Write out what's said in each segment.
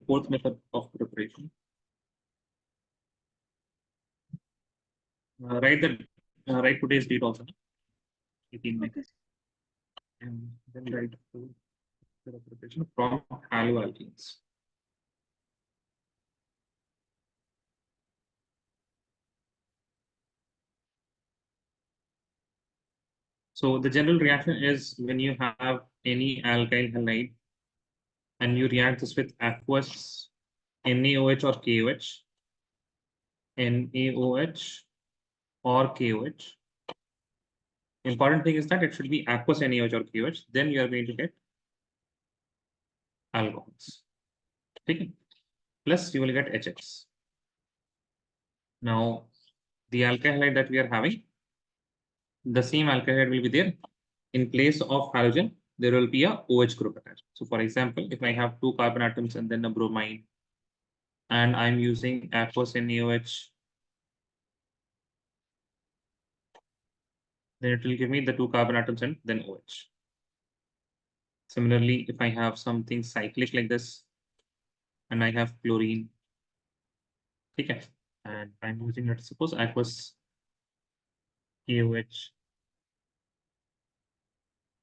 fourth method of preparation. Write today's date also. 18 May. And then write the preparation from haloalkenes. So the general reaction is when you have any alkyl halide and you react this with aqueous NaOH or KOH, NaOH or KOH. Important thing is that it should be aqueous NaOH or KOH. Then you are going to get alcohols. Okay. Plus you will get HX. Now the alkyl halide that we are having, the same alkyl halide will be there. In place of halogen, there will be a OH group attached. So for example, if I have 2 carbon atoms and then a bromine, and I'm using aqueous NaOH, then it will give me the 2 carbon atoms and then OH. Similarly, if I have something cyclic like this, and I have chlorine, okay, and I'm using, let's suppose, aqueous KOH,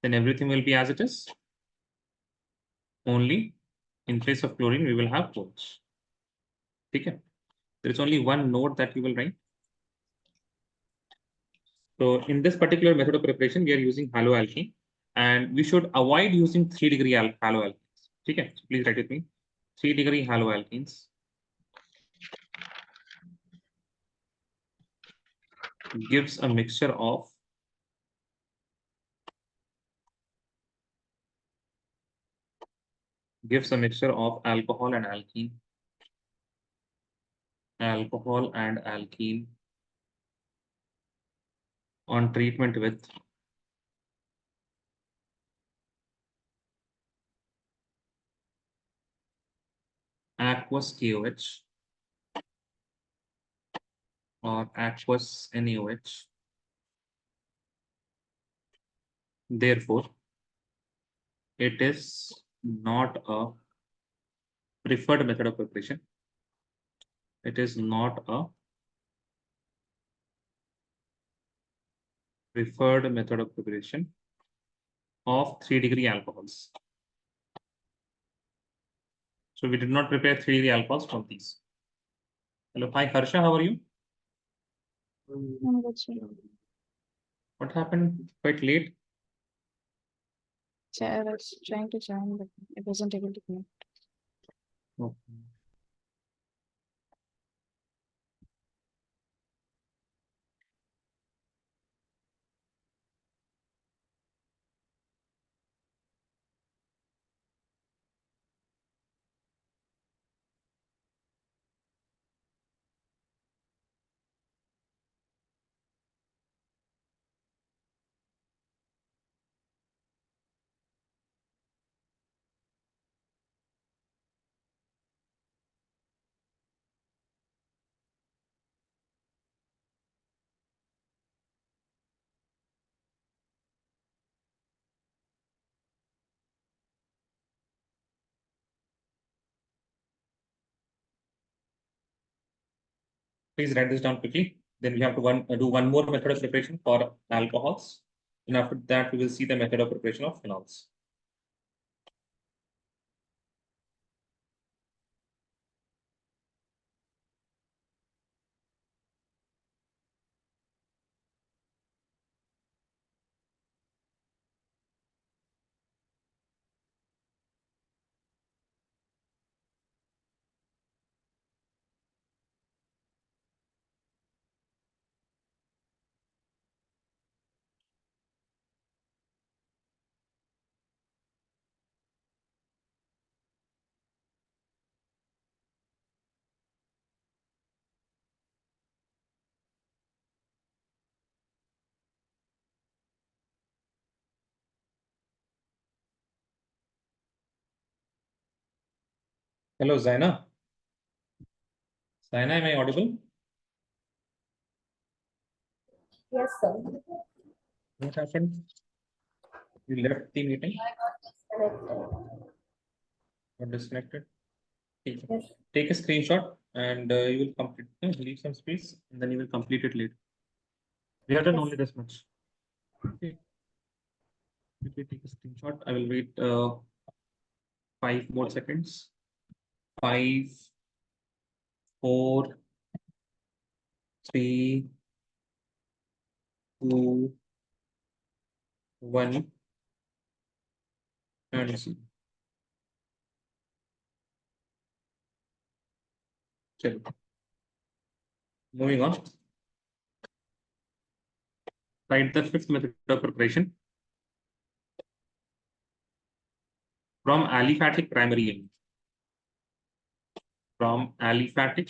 then everything will be as it is. Only in place of chlorine, we will have OH. Okay. There is only one note that you will write. So in this particular method of preparation, we are using haloalkene, and we should avoid using 3-degree haloalkenes. Okay, so please write with me. 3-degree haloalkenes gives a mixture of alcohol and alkene, on treatment with aqueous KOH or aqueous NaOH. Therefore, it is not a preferred method of preparation. It is not a preferred method of preparation of 3-degree alcohols. So we did not prepare 3-degree alcohols from these. Hello, hi Harsha, how are you? I'm good, sir. What happened quite late? Sir, I was trying to join, but I wasn't able to connect. Okay. Please write this down quickly. Then we have to do one more method of preparation for alcohols. And after that, we will see the method of preparation of phenols. Hello, Zaina. Zaina, am I audible? Yes, sir. What happened? You left the meeting? I got disconnected. Got disconnected? Yes. Take a screenshot and you will complete, leave some space and then you will complete it later. We have done Yes. only this much. Okay. If we take a screenshot, I will wait 5 more seconds. 5, 4, 3, 2, 1, and see. Moving on. Write the fifth method of preparation from aliphatic primary amine. From aliphatic,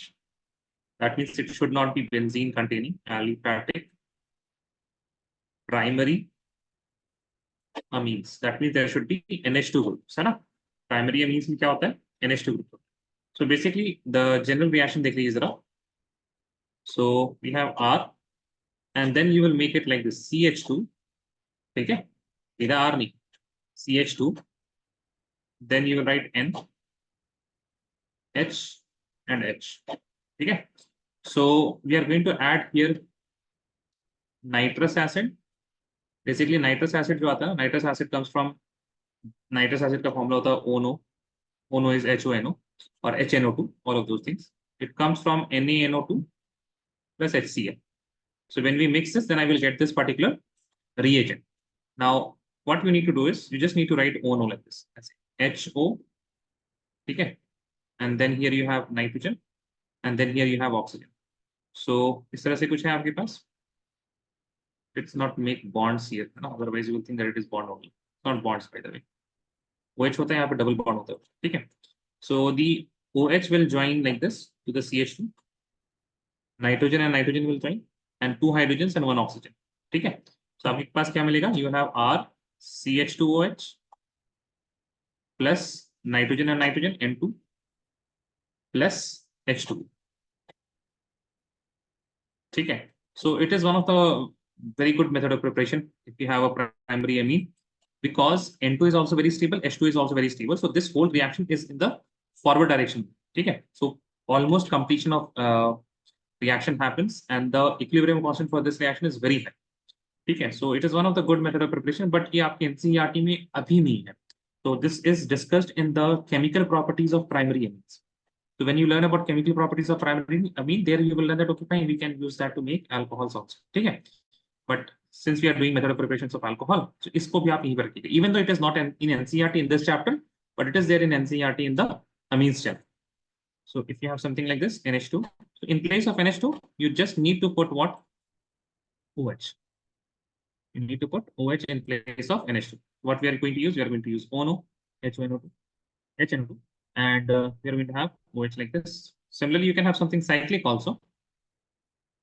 that means it should not be benzene containing aliphatic primary amines. That means there should be NH2 groups, है ना? Primary amines में क्या होता है? NH2 group. So basically, the general reaction देख लीजिए जरा. So we have R, and then you will make it like this: CH2. ठीक है? इधर R नहीं, CH2. Then you will write N, H, and H. ठीक है? So we are going to add here nitrous acid. Basically, nitrous acid जो आता है, nitrous acid comes from nitrous acid का formula होता है ONO. ONO is HONO or HNO2, all of those things. It comes from NaNO2 plus HCl. So when we mix this, then I will get this particular reagent. Now, what we need to do is you just need to write ONO like this. HO, okay? And then here you have nitrogen, and then here you have oxygen. So इस तरह से कुछ है आपके पास. It's not make bonds here, no? Otherwise you will think that it is bond only. It's not bonds, by the way. OH होता है यहाँ पे double bond होता है, ठीक है? So the OH will join like this to the CH2. Nitrogen and nitrogen will join, and 2 hydrogens and 1 oxygen. ठीक है? So आपके पास क्या मिलेगा? You have R CH2OH plus nitrogen and nitrogen N2 plus H2. ठीक है? So it is one of the very good method of preparation if you have a primary amine, because N2 is also very stable, H2 is also very stable. So this whole reaction is in the forward direction. ठीक है? So almost completion of reaction happens, and the equilibrium constant for this reaction is very high. ठीक है? So it is one of the good method of preparation, but ये आपके NCERT में अभी नहीं है. So this is discussed in the chemical properties of primary amines. So when you learn about chemical properties of primary amine, there you will learn that okay, fine, we can use that to make alcohols also. ठीक है? But since we are doing method of preparations of alcohol, so इसको भी आप यहीं पर रखिएगा. Even though it is not in NCERT in this chapter, but it is there in NCERT in the amines chapter. So if you have something like this, NH2, so in place of NH2, you just need to put what? OH. You need to put OH in place of NH2. What we are going to use? We are going to use ONO, HNO2, HNO2, and we are going to have OH like this. Similarly, you can have something cyclic also.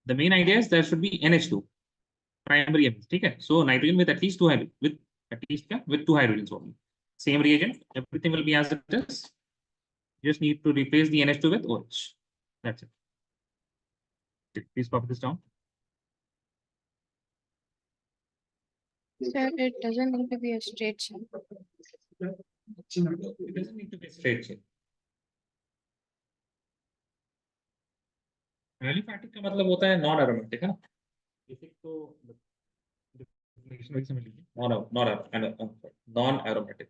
The main idea is there should be NH2, primary amines. Okay, so nitrogen with at least 2 hydrogens, with 2 hydrogens only. Same reagent, everything will be as it is. You just need to replace the NH2 with OH. That's it. Okay, please copy this down. Sir, it doesn't need to be a straight chain. It doesn't need to be a straight chain. Aliphatic का मतलब होता है non aromatic, है ना? Basic तो definition वही समझ लीजिए. Non aromatic.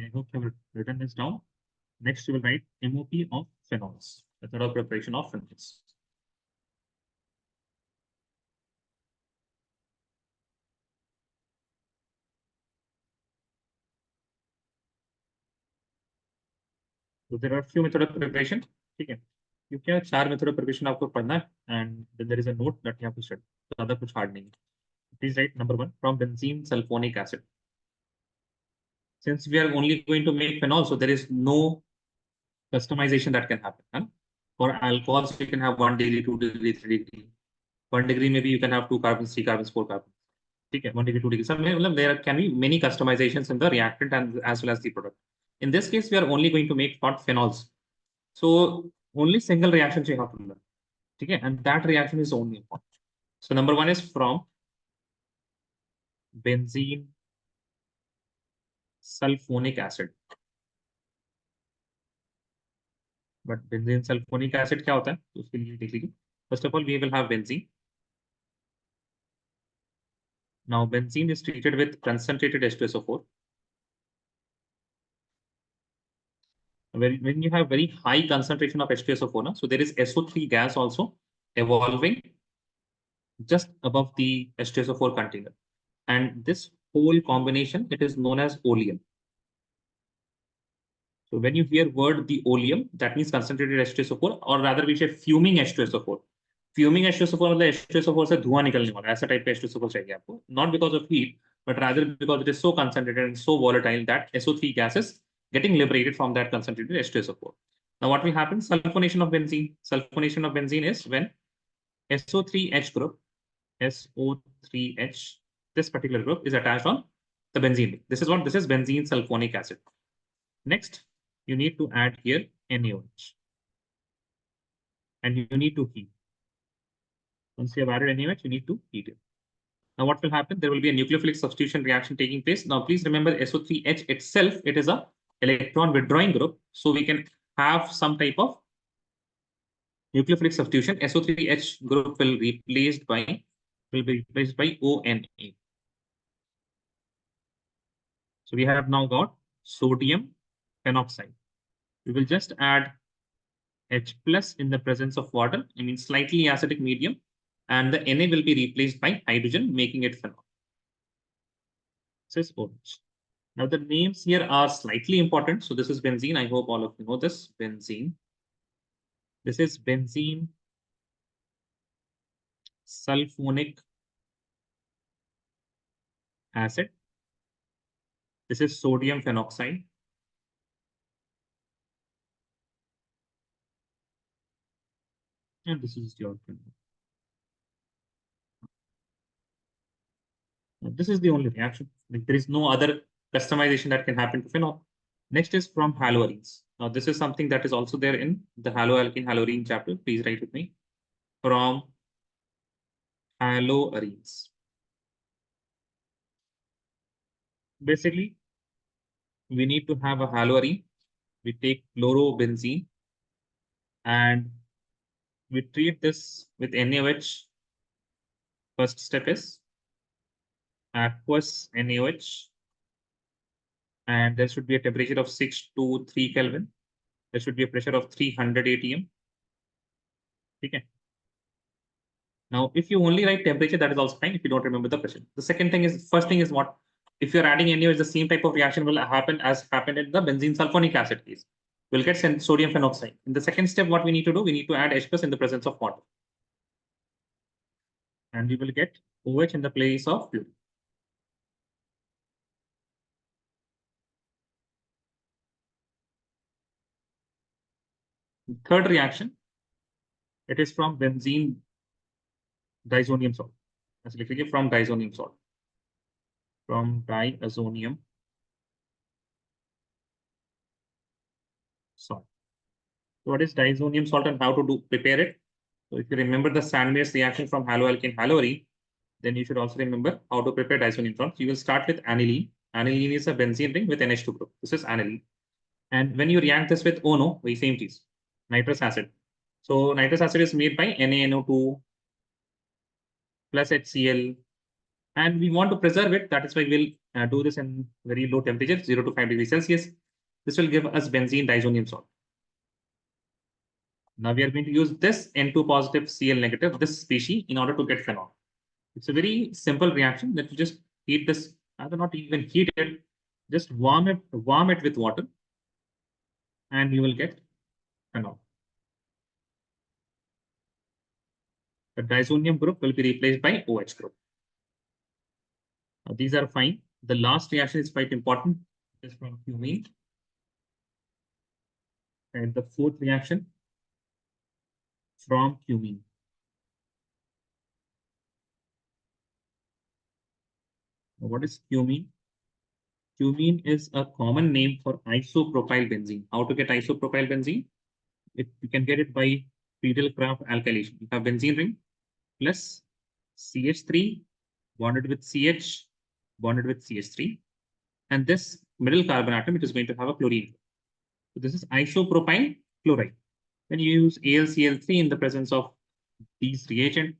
I hope you have written this down. Next, you will write MOP of phenols, method of preparation of phenols. So there are few method of preparation. ठीक है? क्योंकि यहाँ 4 method of preparation आपको पढ़ना है, and then there is a note that you have to study. ज़्यादा कुछ hard नहीं है. Please write number 1 from benzene sulfonic acid. Since we are only going to make phenol, so there is no customization that can happen. Huh? For alcohols, you can have 1 degree, 2 degree, 3 degree. 1 degree, maybe you can have 2 carbons, 3 carbons, 4 carbons. Okay, 1 degree, 2 degree. So there can be many customizations in the reactant and as well as the product. In this case, we are only going to make hot phenols. So only single reactions you have to learn. Okay, and that reaction is only important. So number 1 is from benzene sulfonic acid. But benzene sulfonic acid क्या होता है? तो उसके लिए देख लीजिए. First of all, we will have benzene. Now benzene is treated with concentrated H2SO4. When you have very high concentration of H2SO4, so there is SO3 gas also evolving just above the H2SO4 container. And this whole combination, it is known as oleum. So when you hear word the oleum, that means concentrated H2SO4, or rather we say fuming H2SO4. Fuming H2SO4 मतलब H2SO4 से धुआं निकलने वाला ऐसा type का H2SO4 चाहिए आपको. Not because of heat, but rather because it is so concentrated and so volatile that SO3 gas is getting liberated from that concentrated H2SO4. Now what will happen? Sulfonation of benzene. Sulfonation of benzene is when SO3H group, SO3H, this particular group is attached on the benzene. This is what this is benzene sulfonic acid. Next, you need to add here NaOH. And you need to heat. Once you have added NaOH, you need to heat it. Now what will happen? There will be a nucleophilic substitution reaction taking place. Now please remember SO3H itself, it is a electron withdrawing group. So we can have some type of nucleophilic substitution. SO3H group will be replaced by ONA. So we have now got sodium phenoxide. We will just add H plus in the presence of water, I mean slightly acidic medium, and the Na will be replaced by hydrogen, making it phenol. This is OH. Now the names here are slightly important. So this is benzene. I hope all of you know this. Benzene. This is benzene sulfonic acid. This is sodium phenoxide. And this is your phenol. This is the only reaction. Like, there is no other customization that can happen to phenol. Next is from haloarenes. Now, this is something that is also there in the haloalkane haloarene chapter. Please write with me. From haloarenes. Basically, we need to have a haloarene. We take chlorobenzene and we treat this with NaOH. First step is aqueous NaOH. And there should be a temperature of 6 to 3 Kelvin. There should be a pressure of 300 atm. Okay. Now, if you only write temperature, that is also fine if you don't remember the pressure. The second thing is, first thing is what? If you're adding NaOH, the same type of reaction will happen as happened in the benzene sulfonic acid case. We'll get sodium phenoxide. In the second step, what we need to do, we need to add H plus in the presence of water. And we will get OH in the place of fluorine. Third reaction, it is from benzene diazonium salt. That's literally from diazonium salt. From diazonium salt. So what is diazonium salt and how to prepare it? So if you remember the Sandmeier's reaction from haloalkane haloarene, then you should also remember how to prepare diazonium salt. So you will start with aniline. Aniline is a benzene ring with NH2 group. This is aniline. And when you react this with ONO, the same cheese, nitrous acid. So nitrous acid is made by NaNO2 plus HCl. And we want to preserve it. That is why we'll do this in very low temperature, 0 to 5 degrees Celsius. This will give us benzene diazonium salt. Now we are going to use this N2 positive Cl negative, this species, in order to get phenol. It's a very simple reaction that you just heat this, rather not even heat it, just warm it with water, and you will get phenol. The diazonium group will be replaced by OH group. These are fine. The last reaction is quite important. It is from cumene. And the fourth reaction from cumene. What is cumene? Cumene is a common name for isopropyl benzene. How to get isopropyl benzene? You can get it by Friedel-Crafts alkylation. You have benzene ring plus CH3 bonded with CH bonded with CH3. And this middle carbon atom, it is going to have a chlorine. So this is isopropyl chloride. When you use AlCl3 in the presence of these reagent,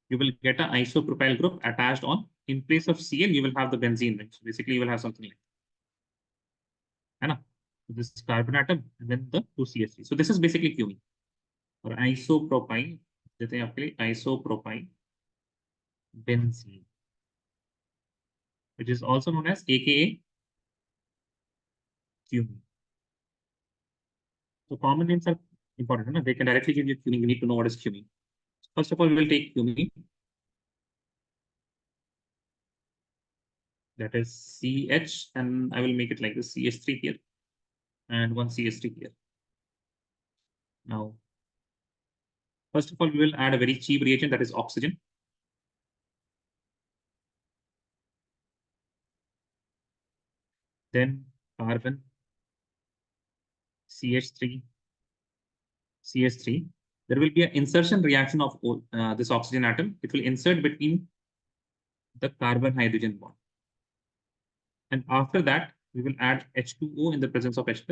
you will get an isopropyl group attached on. In place of Cl, you will have the benzene ring. So basically, you will have something like that. This carbon atom and then the 2CH3. So this is basically cumene or isopropyl. Isopropyl benzene, which is also known as AKA cumene. So common names are important. They can directly give you cumene. You need to know what is cumene. First of all, we will take cumene. That is CH, and I will make it like this: CH3 here and one CH3 here. Now, first of all, we will add a very cheap reagent, that is oxygen. Then carbon, CH3, CH3. There will be an insertion reaction of this oxygen atom. It will insert between the carbon-hydrogen bond. And after that, we will add H2O in the presence of H+.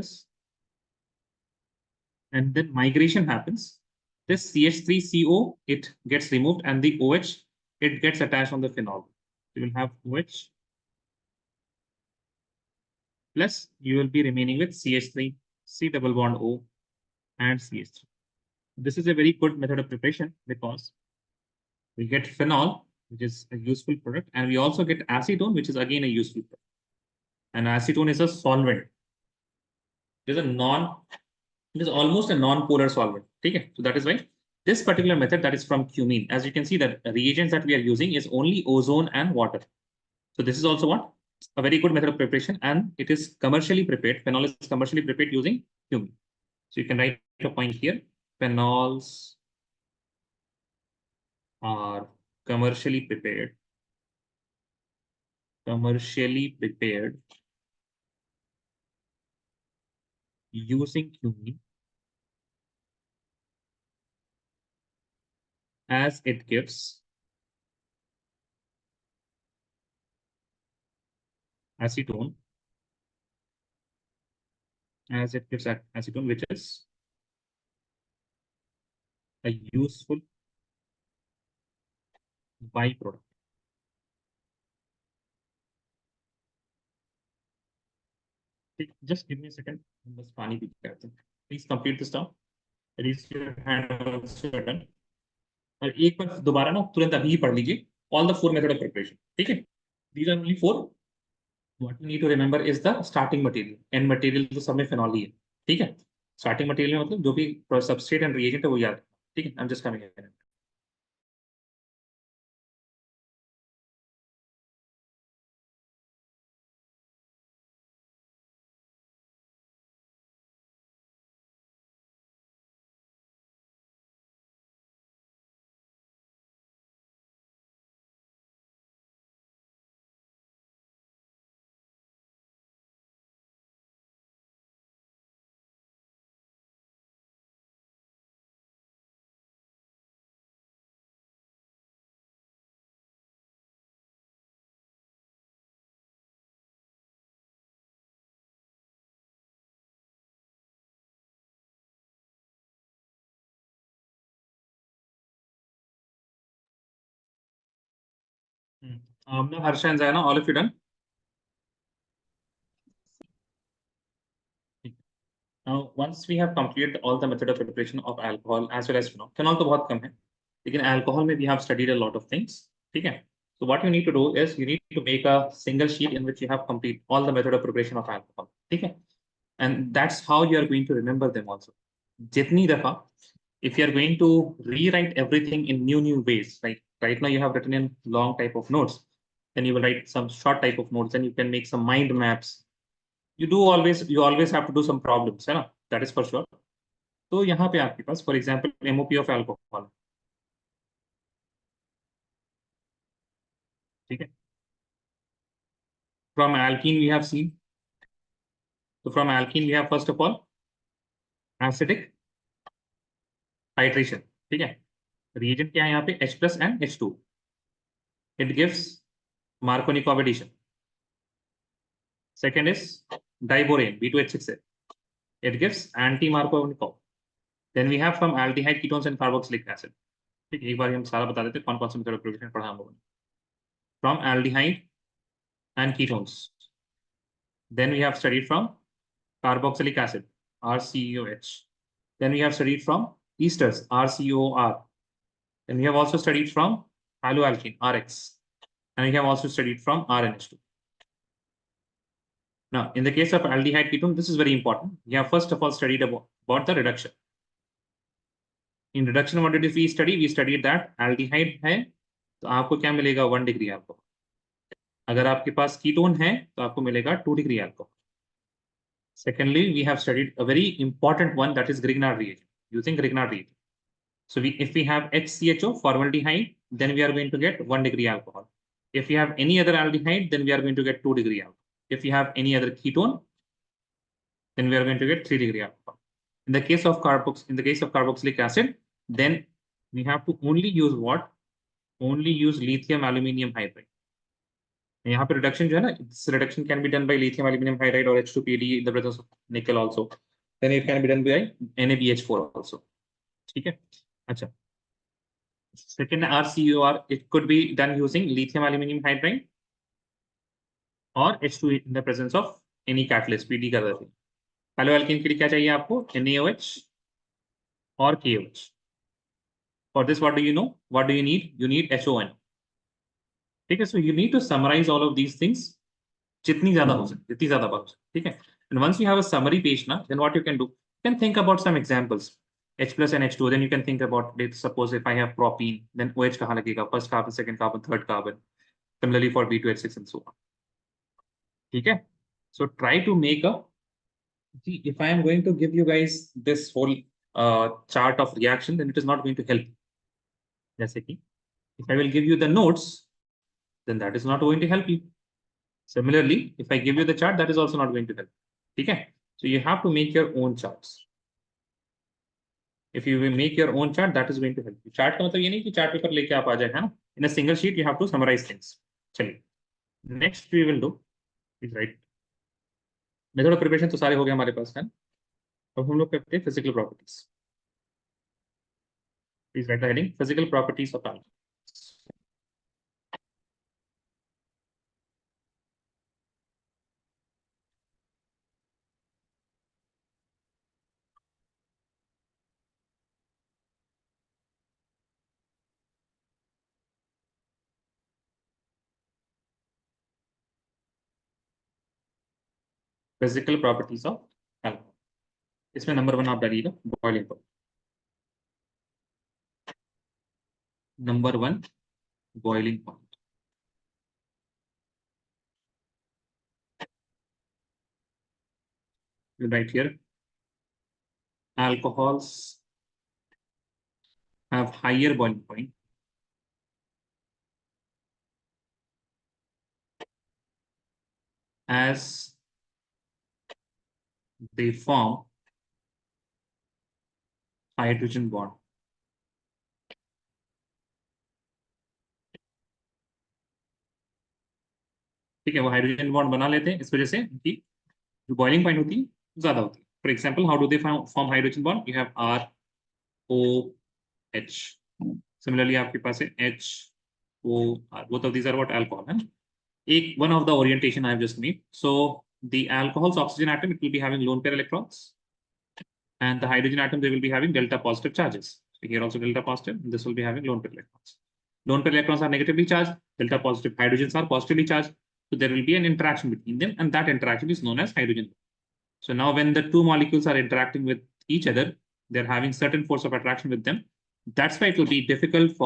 And then migration happens. This CH3CO, it gets removed, and the OH, it gets attached on the phenol. You will have OH plus you will be remaining with CH3, C double bond O, and CH3. This is a very good method of preparation because we get phenol, which is a useful product, and we also get acetone, which is again a useful product. And acetone is a solvent. It is almost a non-polar solvent. Okay? So that is why this particular method, that is from cumene. As you can see, that reagents that we are using is only ozone and water. So this is also what? A very good method of preparation, and it is commercially prepared. Phenol is commercially prepared using cumene. So you can write a point here. Phenols are commercially prepared using cumene, as it gives acetone, which is a useful byproduct. Just give me a second. Please complete this down. Raise your hand once you are done. और एक बार दोबारा ना तुरंत अभी ही पढ़ लीजिए all the four method of preparation. ठीक है? These are only four. What you need to remember is the starting material. End material तो सब में phenol ही है. ठीक है? Starting material में मतलब जो भी substrate and reagent है वो याद. ठीक है? I'm just coming in. Amna, Harsha, and Zaina, all of you done? Now, once we have completed all the method of preparation of alcohol as well as phenol तो बहुत कम है, लेकिन alcohol में we have studied a lot of things. ठीक है? So what you need to do is you need to make a single sheet in which you have complete all the method of preparation of alcohol. ठीक है? And that's how you are going to remember them also. जितनी दफा, if you are going to rewrite everything in new ways, like right now you have written in long type of notes, then you will write some short type of notes, then you can make some mind maps. You always have to do some problems, है ना? That is for sure. तो यहाँ पे आपके पास, for example, MOP of alcohol, ठीक है? From alkene we have seen. So from alkene we have first of all acidic titration, ठीक है? Reagent क्या है यहाँ पे? H+ and H2. It gives Marconi combination. Second is diborane B2H6. It gives anti-Marconi. Then we have from aldehyde ketones and carboxylic acid. ठीक है, एक बार हम सारा बता देते हैं कौन कौन से मेथड ऑफ प्रिपरेशन पढ़ा हम लोगों ने. From aldehyde and ketones. Then we have studied from carboxylic acid, RCOH. Then we have studied from esters, RCOR. Then we have also studied from haloalkane, RX. And we have also studied from RNH2. Now, in the case of aldehyde ketone, this is very important. We have first of all studied about the reduction. In reduction, what did we study? We studied that aldehyde है तो आपको क्या मिलेगा 1 degree alcohol. अगर आपके पास ketone है तो आपको मिलेगा 2 degree alcohol. Secondly, we have studied a very important one, that is Grignard reagent, using Grignard reagent. So if we have HCHO formaldehyde, then we are going to get 1 degree alcohol. If we have any other aldehyde, then we are going to get 2 degree alcohol. If we have any other ketone, then we are going to get 3 degree alcohol. In the case of carboxylic acid, then we have to only use what? Only use lithium aluminium hydride. यहाँ पे reduction जो है ना, this reduction can be done by lithium aluminium hydride or H2PD in the presence of nickel also. Then it can be done by NaBH4 also. ठीक है? अच्छा. Second RCOR, it could be done using lithium aluminium hydride or H2 in the presence of any catalyst, PD कर देते हैं. Haloalkane के लिए क्या चाहिए आपको? NaOH or KOH. For this, what do you know? What do you need? You need HON. ठीक है, so you need to summarize all of these things जितनी ज्यादा हो सके, जितनी ज्यादा बात हो सके, ठीक है. And once you have a summary page now, then what you can do? You can think about some examples. H+ and H2. Then you can think about, let's suppose if I have propene, then OH कहाँ लगेगा? First carbon, second carbon, third carbon. Similarly for B2H6 and so on. ठीक है. So try to make a. See, if I am going to give you guys this whole chart of reaction, then it is not going to help. जैसे कि if I will give you the notes, then that is not going to help you. Similarly, if I give you the chart, that is also not going to help. Okay? So you have to make your own charts. If you will make your own chart, that is going to help you. Chart का मतलब ये नहीं कि chart paper लेके आप आ जाए, है ना? In a single sheet, you have to summarize things. चलिए. Next we will do is write. Method of preparation तो सारे हो गए हमारे पास, है ना? अब हम लोग करते हैं physical properties. Please write the heading physical properties of alcohol. Physical properties of alcohol. इसमें नंबर 1 आप डालिएगा boiling point. Number 1, boiling point. You write here, alcohols have higher boiling point as they form hydrogen bond. ठीक है, वो hydrogen bond बना लेते हैं इस वजह से कि जो बॉइलिंग पॉइंट होती है ज्यादा होती है. For example, how do they form hydrogen bond? You have ROH. Similarly आपके पास है HOR. Both of these are what? Alcohol, है. एक one of the orientation I have just made. So the alcohol's oxygen atom, it will be having lone pair electrons, and the hydrogen atom, they will be having delta positive charges. So here also delta positive, and this will be having lone pair electrons. Lone pair electrons are negatively charged, delta positive hydrogens are positively charged. So there will be an interaction between them, and that interaction is known as hydrogen. So now when the two molecules are interacting with each other, they're having certain force of attraction with them. That's why it will be difficult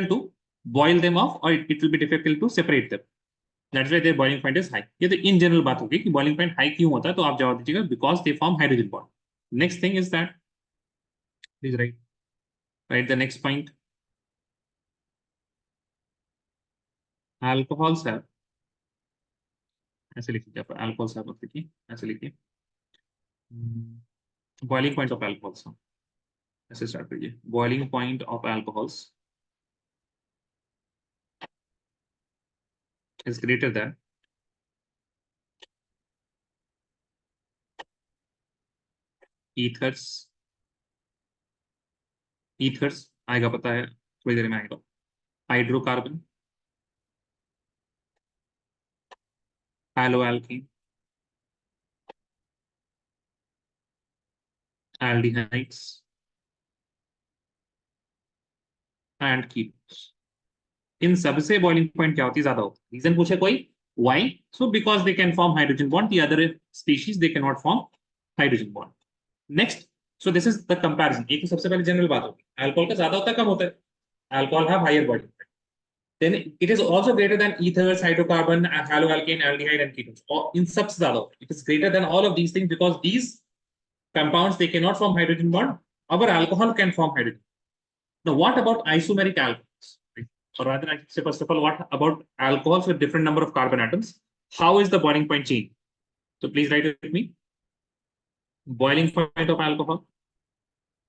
to boil them off, or it will be difficult to separate them. That's why their boiling point is high. ये तो in general बात होगी कि boiling point high क्यों होता है, तो आप जवाब दीजिएगा because they form hydrogen bond. Next thing is that, please write the next point. Alcohols have, ऐसे लिखिए, alcohols have लिखिए, ऐसे लिखिए, boiling point of alcohols, ऐसे start करिए, boiling point of alcohols is greater than ethers आएगा, पता है, थोड़ी देर में आएगा, हाइड्रोकार्बन, हैलोएल्कीन, aldehydes and ketones. इन सबसे बॉइलिंग पॉइंट क्या होती है, ज्यादा होती है. रीजन पूछे कोई, why? So because they can form hydrogen bond, the other species they cannot form hydrogen bond. Next, so this is the comparison. एक तो सबसे पहले जनरल बात होगी, अल्कोहल का ज्यादा होता है कम होता है, alcohol have higher boiling point. Then it is also greater than ethers, hydrocarbon, haloalkane, aldehyde and ketones. Or in सबसे ज्यादा होता है. It is greater than all of these things because these compounds they cannot form hydrogen bond. Our alcohol can form hydrogen. Now, what about isomeric alcohols? Or rather, I should say, first of all, what about alcohols with different number of carbon atoms? How is the boiling point change? So please write it with me. Boiling point of alcohol.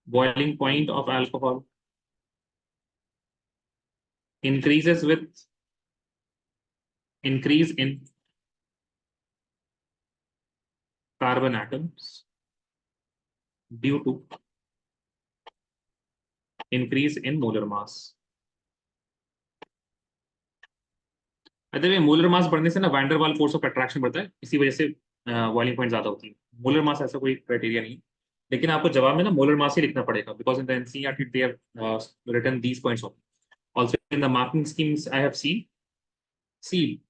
Boiling point of alcohol increases with increase in carbon atoms due to increase in molar mass. Molar mass बढ़ने से ना van der Waals force of attraction बढ़ता है, इसी वजह से boiling point ज्यादा होती है. मोलर मास ऐसा कोई क्राइटेरिया नहीं, लेकिन आपको जवाब में ना मोलर मास ही लिखना पड़ेगा because in the NCERT they have written these points of. Also in the marking schemes I have seen, see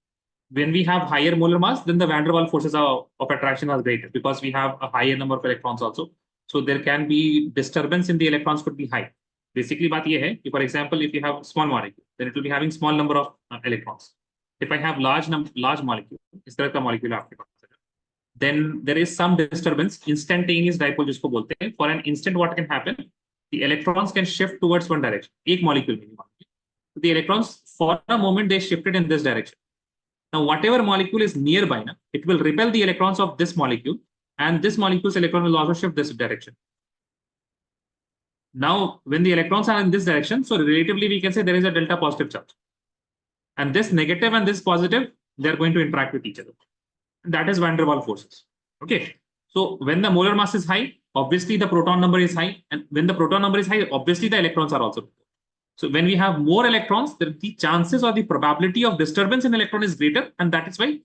when we have higher molar mass then the van der Waals forces of attraction are greater because we have a higher number of electrons also, so there can be disturbance in the electrons could be high. Basically बात ये है कि for example if you have small molecule then it will be having small number of electrons. If I have large molecule, इस तरह का molecule आपके पास, then there is some disturbance, instantaneous dipole जिसको बोलते हैं. For an instant what can happen, the electrons can shift towards one direction. एक molecule में the electrons for a moment they shifted in this direction. Now whatever molecule is nearby now, it will repel the electrons of this molecule and this molecule's electron will also shift this direction. Now when the electrons are in this direction, so relatively we can say there is a delta positive charge. And this negative and this positive, they are going to interact with each other. And that is van der Waals forces. Okay. So when the molar mass is high, obviously the proton number is high. And when the proton number is high, obviously the electrons are also. So when we have more electrons, the chances or the probability of disturbance in electron is greater. And that is why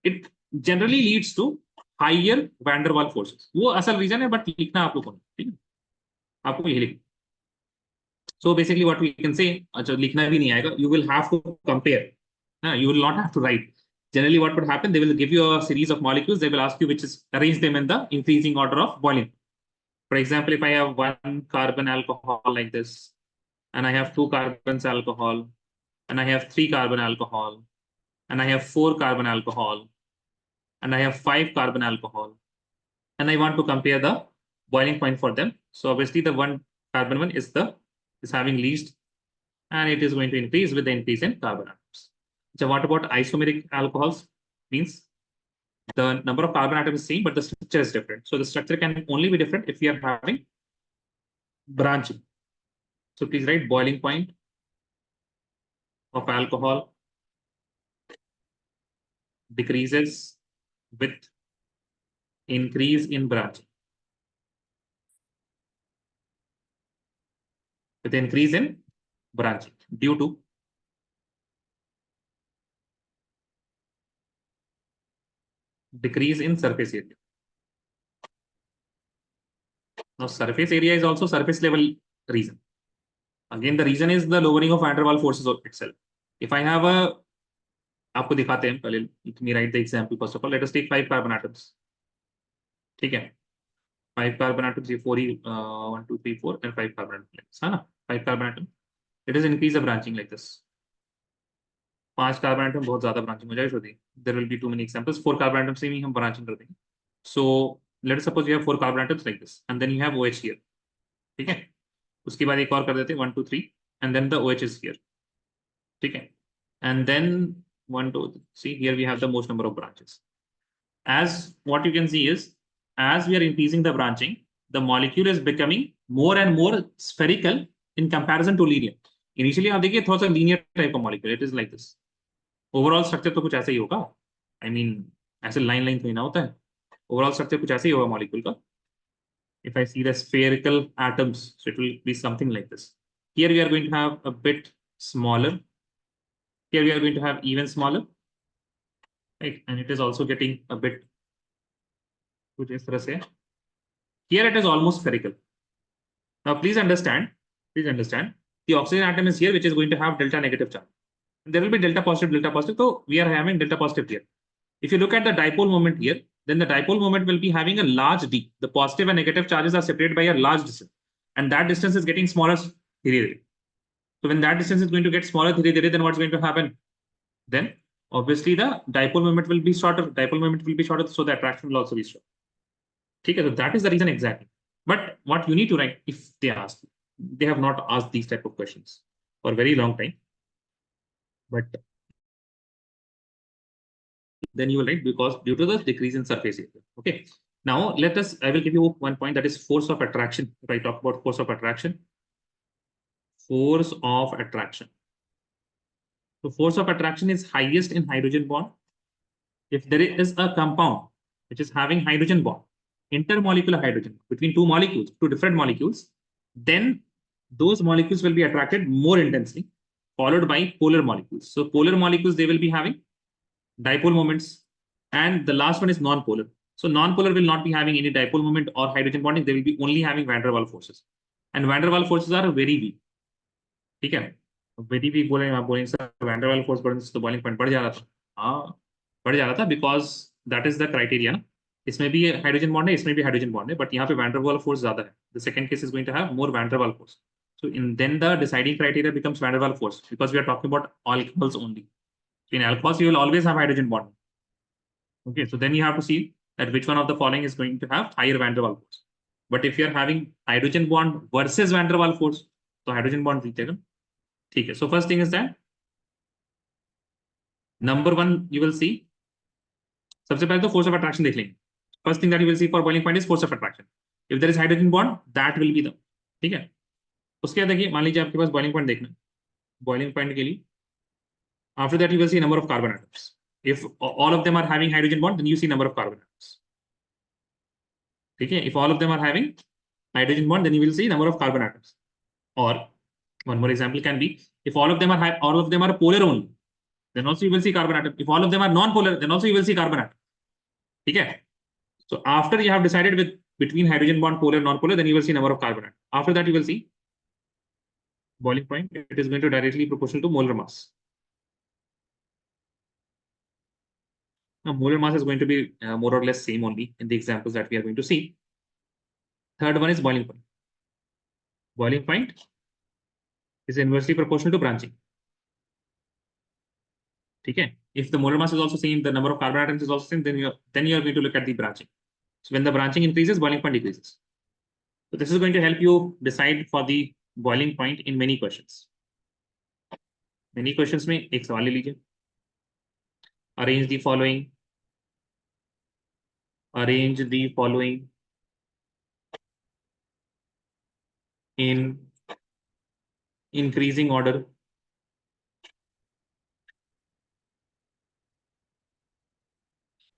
it generally leads to higher van der Waals forces. वो असल reason है, but लिखना आप लोगों ने, ठीक है? आपको यही लिखना. So basically what we can say, अच्छा लिखना भी नहीं आएगा, you will have to compare. You will not have to write. Generally what would happen, they will give you a series of molecules, they will ask you which is, arrange them in the increasing order of boiling. For example, if I have one carbon alcohol like this, and I have two carbons alcohol, and I have three carbon alcohol, and I have four carbon alcohol, and I have five carbon alcohol, and I want to compare the boiling point for them. So obviously the one carbon one is having least, and it is going to increase with the increase in carbon atoms. So what about isomeric alcohols? Means the number of carbon atoms is same, but the structure is different. So the structure can only be different if we are having branching. So please write boiling point of alcohol decreases with increase in branching. With increase in branching due to decrease in surface area. Now surface area is also surface level reason. Again, the reason is the lowering of van der Waals forces itself. If I have a, आपको दिखाते हैं पहले, let me write the example first of all. Let us take 5 carbon atoms. ठीक है, 5 carbon atoms, ये 4 ही 1 2 3 4 and 5 carbon atoms, है ना, 5 carbon atoms. Let us increase the branching like this. 5 carbon atom बहुत ज्यादा ब्रांचिंग हो जाएगी, there will be too many examples. 4 carbon atom से ही हम ब्रांचिंग कर देंगे। So let us suppose you have 4 carbon atoms like this and then you have OH here, ठीक है। उसके बाद एक और कर देते हैं 1 2 3 and then the OH is here, ठीक है। And then 1 2 see here we have the most number of branches. As what you can see is, as we are increasing the branching, the molecule is becoming more and more spherical in comparison to linear. Initially आप देखिए थोड़ा सा linear type of molecule, it is like this. Overall structure तो कुछ ऐसा ही होगा, I mean ऐसे line line थोड़ी ना होता है, overall structure कुछ ऐसे ही होगा molecule का. If I see the spherical atoms, so it will be something like this. Here we are going to have a bit smaller. Here we are going to have even smaller, right? And it is also getting a bit कुछ इस तरह से. Here it is almost spherical. Now please understand, the oxygen atom is here, which is going to have delta negative charge. There will be delta positive. So we are having delta positive here. If you look at the dipole moment here, then the dipole moment will be having a large d. The positive and negative charges are separated by a large distance, and that distance is getting smaller. So when that distance is going to get smaller, then what's going to happen? Then obviously the dipole moment will be shorter. So the attraction will also be short. Okay, so that is the reason exactly. But what you need to write, if they ask, they have not asked these type of questions for a very long time. But then you will write because due to the decrease in surface area. Okay. Now I will give you one point, that is force of attraction. If I talk about force of attraction. So force of attraction is highest in hydrogen bond. If there is a compound which is having hydrogen bond, intermolecular hydrogen between two different molecules, then those molecules will be attracted more intensely, followed by polar molecules. So polar molecules, they will be having dipole moments, and the last one is non-polar. So non-polar will not be having any dipole moment or hydrogen bonding. They will be only having van der Waals forces, and van der Waals forces are very weak. ठीक है, very weak बोले आप बोलेंगे sir van der Waals force बढ़ने से तो boiling point बढ़ जा रहा था. हाँ, बढ़ जा रहा था because that is the criteria ना. इसमें भी हाइड्रोजन बॉन्ड है, इसमें भी हाइड्रोजन बॉन्ड है, बट यहाँ पे वैन डर वाल फोर्स ज्यादा है. The second case is going to have more van der Waals force. So then the deciding criteria becomes van der Waals force, because we are talking about alcohols only. So in alcohols you will always have hydrogen bond. Okay, so then you have to see that which one of the following is going to have higher van der Waals force. But if you are having hydrogen bond versus van der Waals force, so hydrogen bond जीतेगा. ठीक है. So first thing is that number one you will see, सबसे पहले तो force of attraction देख लेंगे. First thing that you will see for boiling point is force of attraction. If there is hydrogen bond, that will be the, ठीक है. उसके बाद देखिए, मान लीजिए आपके पास boiling point देखना, boiling point के लिए after that you will see number of carbon atoms. If all of them are having hydrogen bond, then you see number of carbon atoms. ठीक है. If all of them are having hydrogen bond, then you will see number of carbon atoms. Or one more example can be, if all of them are polar only, then also you will see carbon atom. If all of them are non-polar, then also you will see carbon atom. ठीक है. So after you have decided between hydrogen bond polar non-polar, then you will see number of carbon atoms. After that you will see boiling point. It is going to directly proportional to molar mass. Now molar mass is going to be more or less same only in the examples that we are going to see. Third one is boiling point. Boiling point is inversely proportional to branching. Okay. If the molar mass is also same, the number of carbon atoms is also same, then you are going to look at the branching. So when the branching increases, boiling point decreases. So this is going to help you decide for the boiling point in many questions. Many questions में एक सवाल ले लीजिए. Arrange the following. In increasing order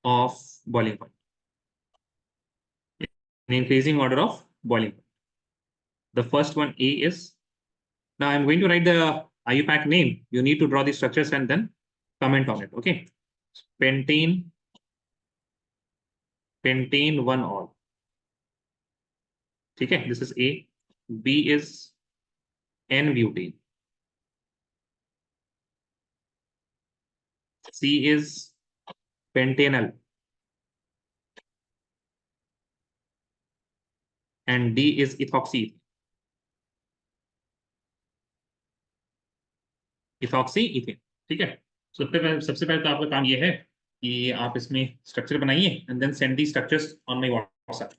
of boiling point. In increasing order of boiling point. The first one A is, now I'm going to write the IUPAC name. You need to draw the structures and then comment on it. Okay. Pentane 1 all. Okay, this is A. B is N-butane. C is pentanal. And D is ethoxyethane. ठीक है. सबसे पहले तो आपका काम ये है कि आप इसमें स्ट्रक्चर बनाइए and then send the structures on my WhatsApp.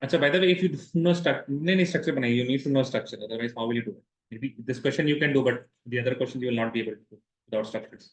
अच्छा, by the way, if you do know structure, नहीं स्ट्रक्चर बनाइए, you need to know structure, otherwise how will you do it? Maybe this question you can do, but the other questions you will not be able to do without structures.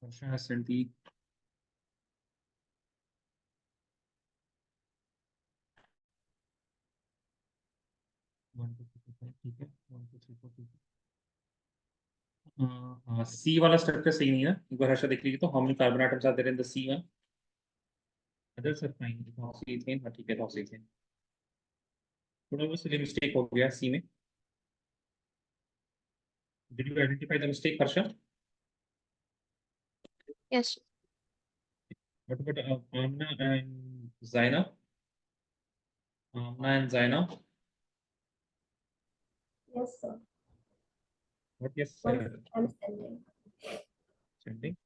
Harsha has sent the one, two, three, four, five, ठीक है, 1 2 3 4 ठीक है। सी वाला structure सही नहीं है, एक बार हर्षा देख लीजिए तो, how many carbon atoms are there in the C1? Others are fine, ethoxyethane, हाँ ठीक है, ethoxyethane। थोड़ा बहुत मिस्टेक हो गया सी में। Did you identify the mistake, Harsha? Yes. What about Amna and Zaina? Amna and Zaina? Yes, sir. What yes, One, sir? I'm sending. Sending?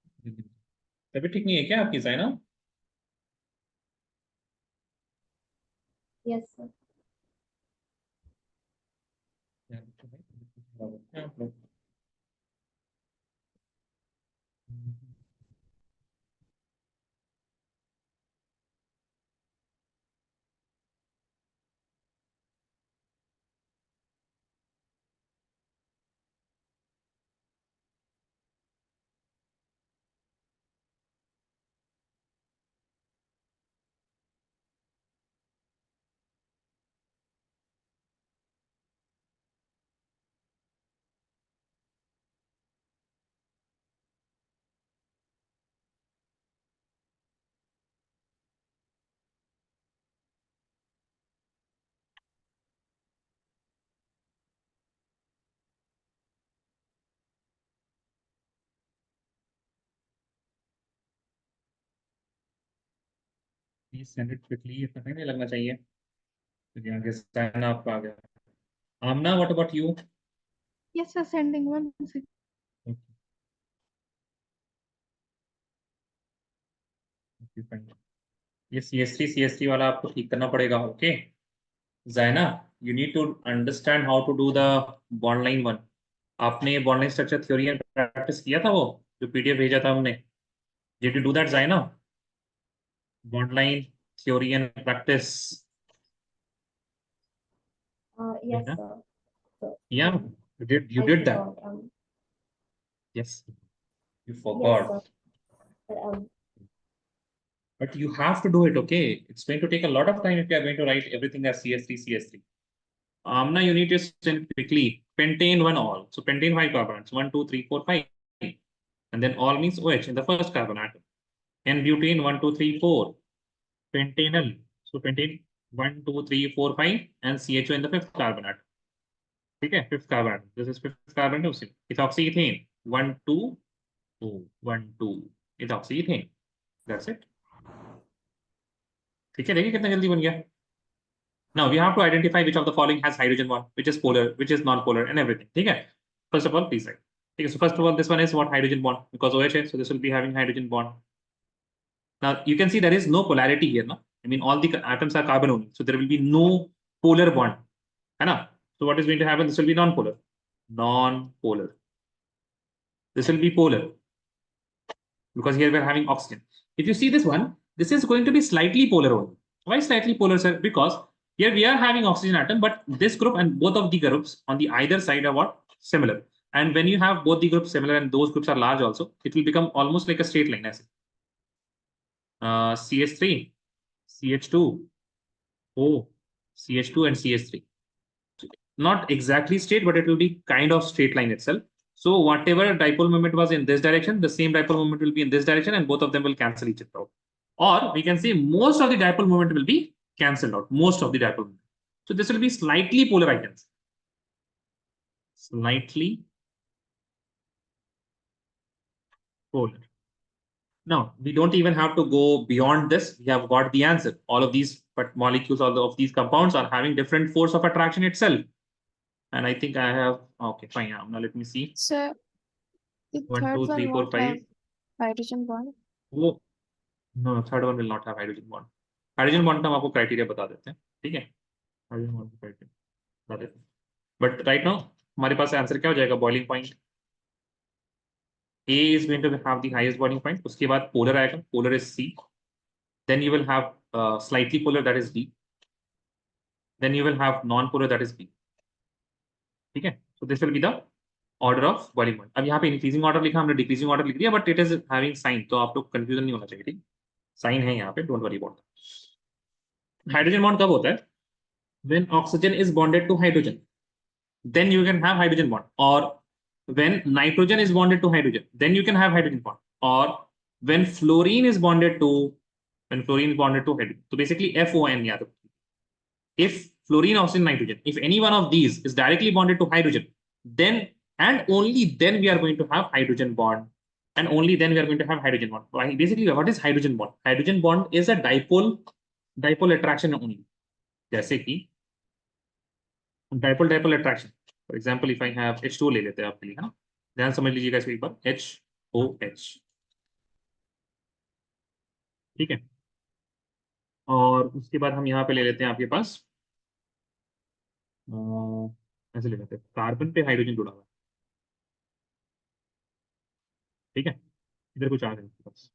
तबीयत ठीक नहीं है क्या आपकी ज़ाइना? Yes, sir. Please send it quickly, इतना टाइम नहीं लगना चाहिए। तो आगे ज़ाइना आपका आ गया। Amna, what about you? Yes, sir. Sending 1 second. Okay, okay, fine. ये CS3 वाला आपको ठीक करना पड़ेगा, okay? ज़ाइना, you need to understand how to do the bond line one. आपने bond line structure theory and practice किया था, वो जो पीडीएफ भेजा था हमने? Did you do that, Zaina? Bond line theory and practice. Yes, Yeah, sir. So, yeah. You I did that? forgot. Yes, you Yes, forgot. sir. But, But you have to do it, okay? It's going to take a lot of time if you are going to write everything as CS3. Now you need to send quickly. Pentane one all. So pentane 5 carbons, 1 2 3 4 5, and then all means OH in the first carbon atom. And butane 1 2 3 4. Pentanal. So 20, 1, 2, 3, 4, 5 and CHO in the fifth carbon atom. Okay, fifth carbon atom. This is fifth carbon atom. Ethoxyethane. 1, 2, 2, 1, 2. Ethoxyethane. That's it. ठीक है, देखिए कितना जल्दी बन गया. Now we have to identify which of the following has hydrogen bond, which is polar, which is non-polar, and everything. Okay. First of all, please write. Okay, so first of all, this one is what hydrogen bond because OH, so this will be having hydrogen bond. Now you can see there is no polarity here, no? I mean, all the atoms are carbon only, so there will be no polar bond. Right? So what is going to happen? This will be non-polar. Non-polar. This will be polar because here we are having oxygen. If you see this one, this is going to be slightly polar only. Why slightly polar, sir? Because here we are having oxygen atom, but this group and both of the groups on the either side are what? Similar. And when you have both the groups similar and those groups are large also, it will become almost like a straight line. CH3, CH2, O, CH2 and CH3. Not exactly straight, but it will be kind of straight line itself. So whatever dipole moment was in this direction, the same dipole moment will be in this direction and both of them will cancel each other out. Or we can say most of the dipole moment will be cancelled out, most of the dipole moment. So this will be slightly polar, I can say. Slightly polar. Now, we don't even have to go beyond this. We have got the answer. All of these molecules, all of these compounds are having different force of attraction itself. And I think I have, okay, fine. Now let me see. Sir, the 1, third 2, 3, one 4, won't have 5. hydrogen bond. Oh, no, third one will not have hydrogen bond. Hydrogen bond का हम आपको criteria बता देते हैं, ठीक है? Hydrogen bond का criteria बता देते हैं. But right now, हमारे पास आंसर क्या हो जाएगा? Boiling point. A is going to have the highest boiling point. उसके बाद polar आएगा. Polar is C. Then you will have slightly polar, that is D. Then you will have non-polar, that is B. ठीक है? So this will be the order of boiling point. अब यहाँ पे increasing order लिखा, हमने decreasing order लिख दिया, but it is having sign, तो आप लोग confusion नहीं होना चाहिए, ठीक? Sign है यहाँ पे, don't worry about that. Hydrogen bond कब होता है? When oxygen is bonded to hydrogen, then you can have hydrogen bond. Or when nitrogen is bonded to hydrogen, then you can have hydrogen bond. Or when fluorine is bonded to hydrogen. So basically FON. If fluorine, oxygen, nitrogen, if any one of these is directly bonded to hydrogen, then and only then we are going to have hydrogen bond. And only then we are going to have hydrogen bond. Basically, what is hydrogen bond? Hydrogen bond is a dipole attraction only. जैसे कि dipole attraction. For example, if I have H2 ले लेते हैं आपके लिए, है ना? ध्यान समझ लीजिएगा इसको एक बार. HOH. ठीक है. और उसके बाद हम यहाँ पे ले लेते हैं आपके पास ऐसे ले लेते हैं कार्बन पे हाइड्रोजन जुड़ा हुआ है. ठीक है, इधर कुछ आ रहा है आपके पास.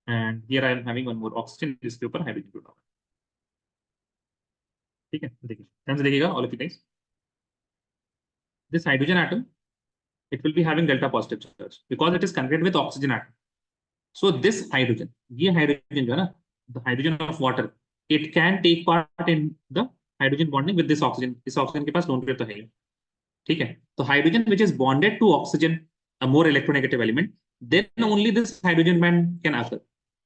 And here I am having one more oxygen जिसके ऊपर हाइड्रोजन जुड़ा हुआ है. ठीक है, देखिए ध्यान से देखिएगा all of you guys. This hydrogen atom, it will be having delta positive charge because it is connected with oxygen atom. So this hydrogen, ये hydrogen जो है ना, the hydrogen of water, it can take part in the hydrogen bonding with this oxygen. इस oxygen के पास lone pair तो है ही, ठीक है? तो hydrogen which is bonded to oxygen, a more electronegative element, then only this hydrogen bond can occur.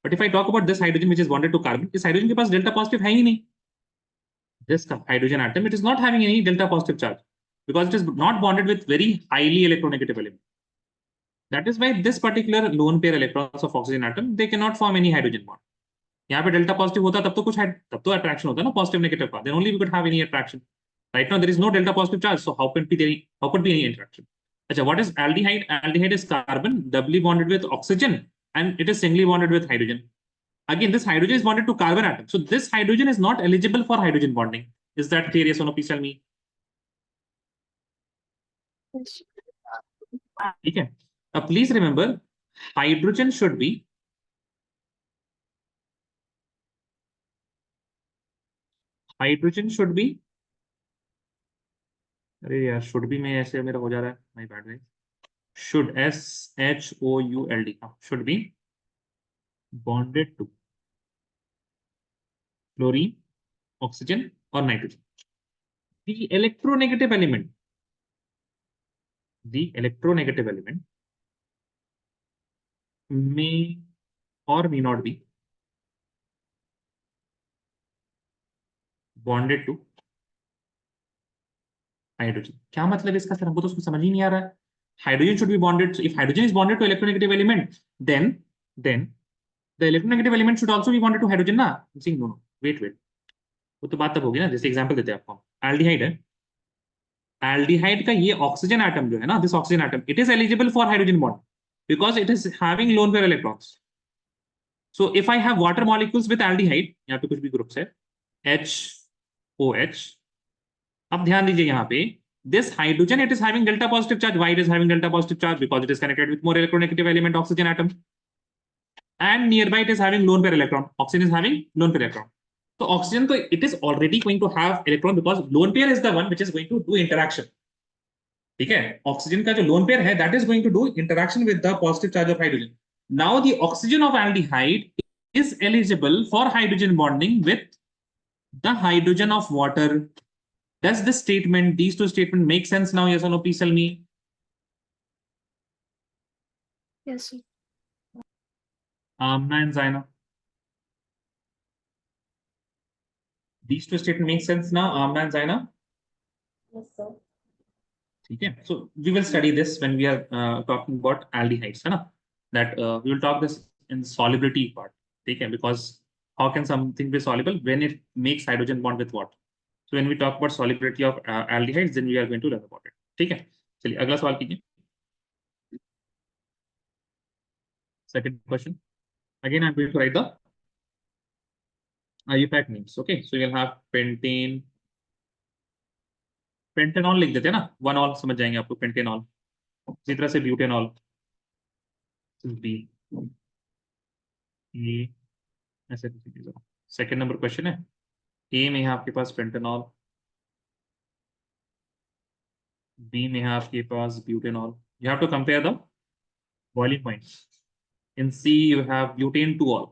But if I talk about this hydrogen which is bonded to carbon, इस hydrogen के पास delta positive है ही नहीं. This hydrogen atom, it is not having any delta positive charge because it is not bonded with very highly electronegative element. That is why this particular lone pair electrons of oxygen atom, they cannot form any hydrogen bond. यहाँ पे delta positive होता तब तो कुछ तब तो attraction होता ना positive negative का, then only we could have any attraction. Right now there is no delta positive charge, so how could be any interaction? अच्छा, what is aldehyde? Aldehyde is carbon doubly bonded with oxygen and it is singly bonded with hydrogen. Again, this hydrogen is bonded to carbon atom, so this hydrogen is not eligible for hydrogen bonding. Is that clear? Yes or no? Please tell me. ठीक है. Now please remember, hydrogen should be अरे यार should be में ऐसे मेरा हो जा रहा है. My bad guys. Should SHOULD should be bonded to fluorine, oxygen or nitrogen. The electronegative element may or may not be bonded to hydrogen. क्या मतलब इसका सर, हमको तो उसको समझ ही नहीं आ रहा है. Hydrogen should be bonded. So if hydrogen is bonded to electronegative element, then the electronegative element should also be bonded to hydrogen ना. See, no, wait. वो तो बात तब होगी ना, जैसे एग्जांपल देते हैं आपको. एल्डिहाइड है. एल्डिहाइड का ये ऑक्सीजन एटम जो है ना, this oxygen atom, it is eligible for hydrogen bond because it is having lone pair electrons. So if I have water molecules with aldehyde, यहाँ पे कुछ भी ग्रुप्स है, HOH. अब ध्यान दीजिए यहाँ पे, this hydrogen, it is having delta positive charge. Why it is having delta positive charge? Because it is connected with more electronegative element, oxygen atom, and nearby it is having lone pair electron. Oxygen is having lone pair electron. So oxygen, so it is already going to have electron because lone pair is the one which is going to do interaction. ठीक है, oxygen का जो lone pair है, that is going to do interaction with the positive charge of hydrogen. Now the oxygen of aldehyde is eligible for hydrogen bonding with the hydrogen of water. Does this statement, these two statements make sense now? Yes or no? Please tell me. Yes, sir. Amna and Zaina. These two statements make sense now, Amna and Zaina? Yes, sir. Okay, so we will study this when we are talking about aldehydes, है ना? That we will talk this in solubility part. Okay, because how can something be soluble when it makes hydrogen bond with what? So when we talk about solubility of aldehydes, then we are going to learn about it. ठीक है, चलिए अगला सवाल कीजिए. Second question. Again, I'm going to write the IUPAC names. Okay, so you'll have pentane, pentanol लिख देते हैं ना, वन ऑल समझ जाएंगे आपको, पेंटेनॉल. इसी तरह से ब्यूटेनॉल, बी ए, ऐसे. सेकंड नंबर क्वेश्चन है, ए में है आपके पास पेंटेनॉल, बी में है आपके पास butanol. You have to compare the boiling points. In C you have butane two all,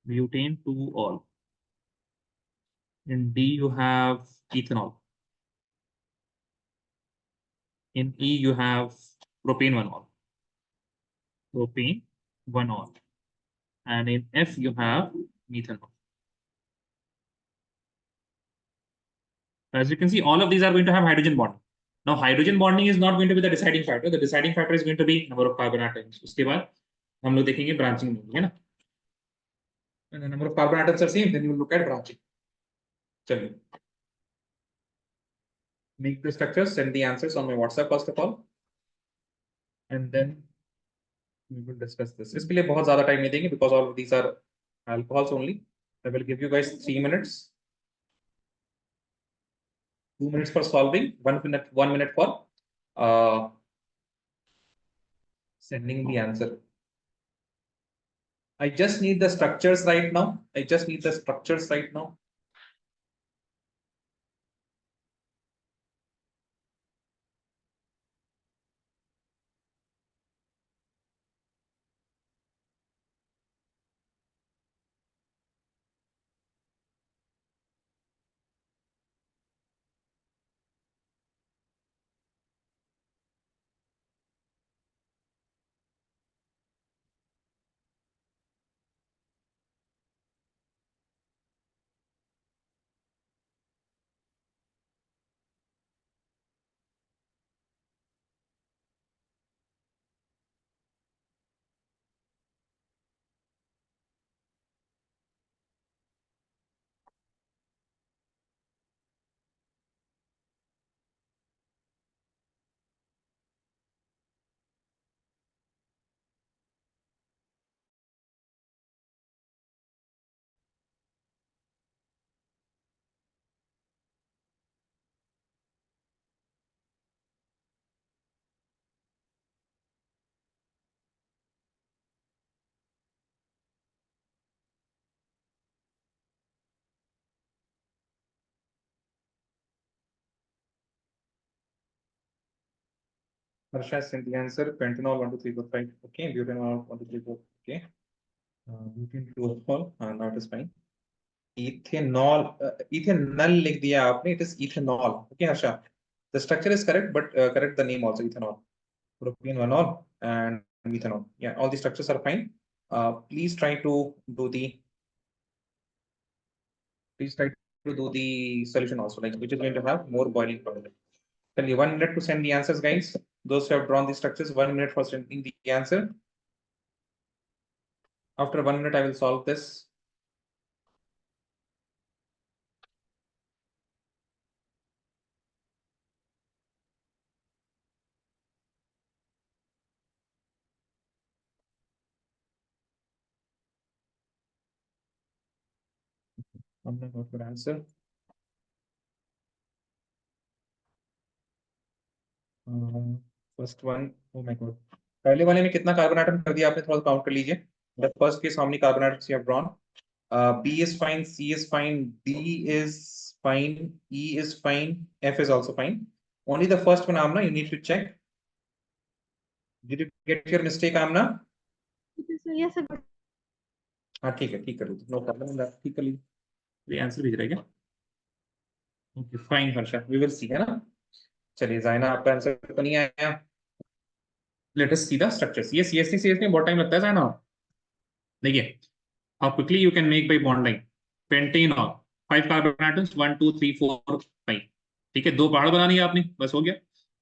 butane 2 all. In D you have ethanol. In E you have propane 1 all. Propane 1 all. And in F you have methanol. As you can see, all of these are going to have hydrogen bond. Now hydrogen bonding is not going to be the deciding factor. The deciding factor is going to be number of carbon atoms. उसके बाद हम लोग देखेंगे branching में, है ना? When the number of carbon atoms are same, then you will look at branching. चलिए. Make the structures, send the answers on my WhatsApp first of all, and then we will discuss this. इसके लिए बहुत ज़्यादा time नहीं देंगे because all of these are alcohols only. I will give you guys 3 minutes. 2 minutes for solving, 1 minute for sending the answer. I just need the structures right now. Harsha sent the answer. Pentanol 1 2 3 4 5. Okay. Butanol 1 2 3 4. Okay. Butane 2 all. Now it is fine. Ethanol, ethanol लिख दिया आपने. It is ethanol. Okay, Harsha. The structure is correct, but correct the name also. Ethanol, propane 1 all, and methanol. Yeah, all the structures are fine. Please try to do the. Please try to do the solution also, like which is going to have more boiling point. Tell you 1 minute to send the answers, guys. Those who have drawn the structures, 1 minute for sending the answer. After 1 minute, I will solve this. I'm not going to answer. First one, oh my god. पहले वाले में कितना carbon atom कर दिया आपने, थोड़ा count कर लीजिए. The first case, how many carbon atoms you have drawn? B is fine, C is fine, D is fine, E is fine, F is also fine. Only the first one, Amna, you need to check. Did you get your mistake, Amna? Yes, sir. हाँ ठीक है, ठीक कर लीजिए, no problem, ठीक कर लीजिए. ये आंसर भेज रहा है क्या? Okay fine Harsha, we will see, है ना. चलिए जाइना, आपका आंसर तो नहीं आया. Let us see the structures. ये सीएसटी में बहुत टाइम लगता है जाइना. देखिए, how quickly you can make by bond line. Pentane और 5 कार्बन एटम्स, 1 2 3 4 5. ठीक है, 2 पहाड़ बना लिए आपने, बस हो गया.